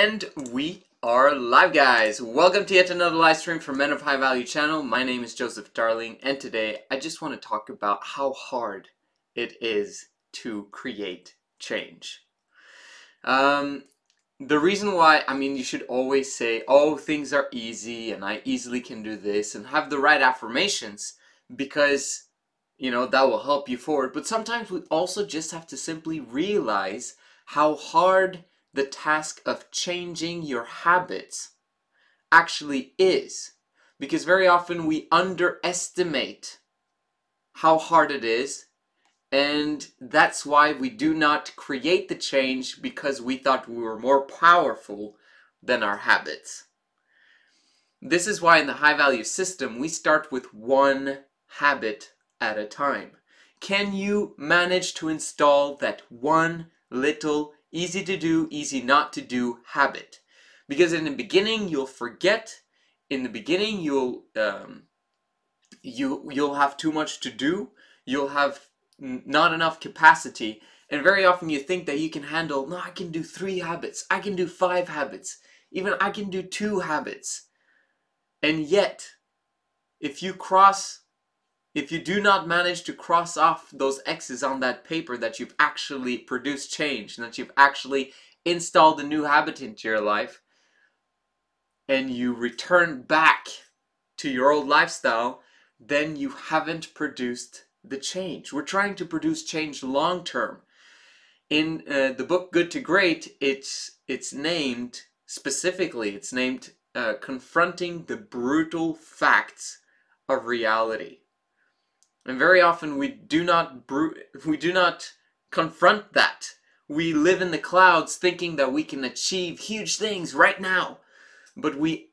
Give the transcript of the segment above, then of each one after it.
And we are live, guys. Welcome to yet another live stream from Men of High Value channel. My name is Joseph Darling, and today I just want to talk about how hard it is to create change. The reason why, you should always say, oh, things are easy and I easily can do this, and have the right affirmations because, that will help you forward. But sometimes we also just have to simply realize how hard the task of changing your habits actually is. Because very often we underestimate how hard it is, and that's why we do not create the change, because we thought we were more powerful than our habits. This is why in the high value system we start with one habit at a time. Can you manage to install that one little easy to do, easy not to do habit? Because in the beginning you'll forget. In the beginning you'll have too much to do. You'll have not enough capacity, and very often you think that you can handle, no, I can do 3 habits, I can do 5 habits, even I can do 2 habits. And yet, if you do not manage to cross off those X's on that paper that you've actually produced change, and that you've actually installed a new habit into your life, and you return back to your old lifestyle, then you haven't produced the change. We're trying to produce change long term. In the book Good to Great, it's named specifically, Confronting the Brutal Facts of Reality. And very often we do not confront that. We live in the clouds thinking that we can achieve huge things right now. But we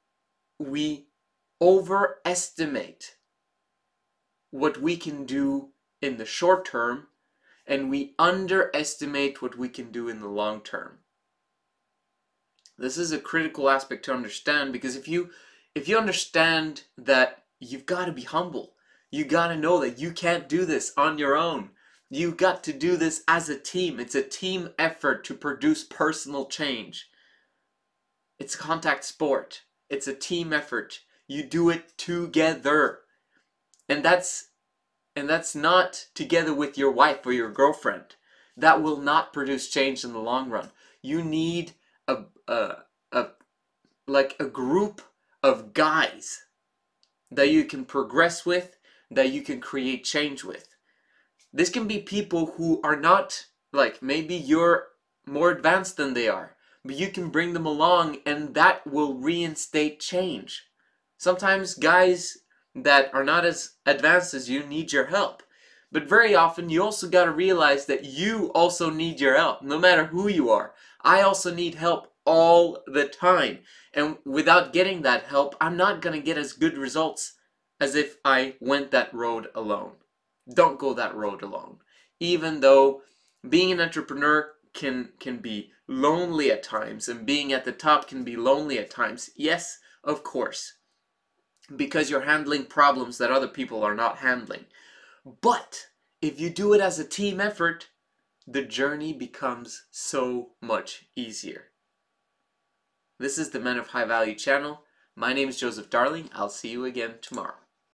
overestimate what we can do in the short term, and we underestimate what we can do in the long term. This is a critical aspect to understand, because if you understand that you've got to be humble, you got to know that you can't do this on your own. You got to do this as a team. It's a team effort to produce personal change. It's a contact sport. It's a team effort. You do it together. And that's not together with your wife or your girlfriend. That will not produce change in the long run. You need a group of guys that you can progress with, that you can create change with. This can be people who are not, maybe you're more advanced than they are, but you can bring them along, and that will reinstate change. Sometimes guys that are not as advanced as you need your help. But very often you also got to realize that you also need your help, no matter who you are. I also need help all the time. And without getting that help, I'm not going to get as good results as if I went that road alone. Don't go that road alone. Even though being an entrepreneur can be lonely at times, and being at the top can be lonely at times. Yes, of course. Because you're handling problems that other people are not handling. But if you do it as a team effort, the journey becomes so much easier. This is the Men of High Value channel. My name is Joseph Darling. I'll see you again tomorrow.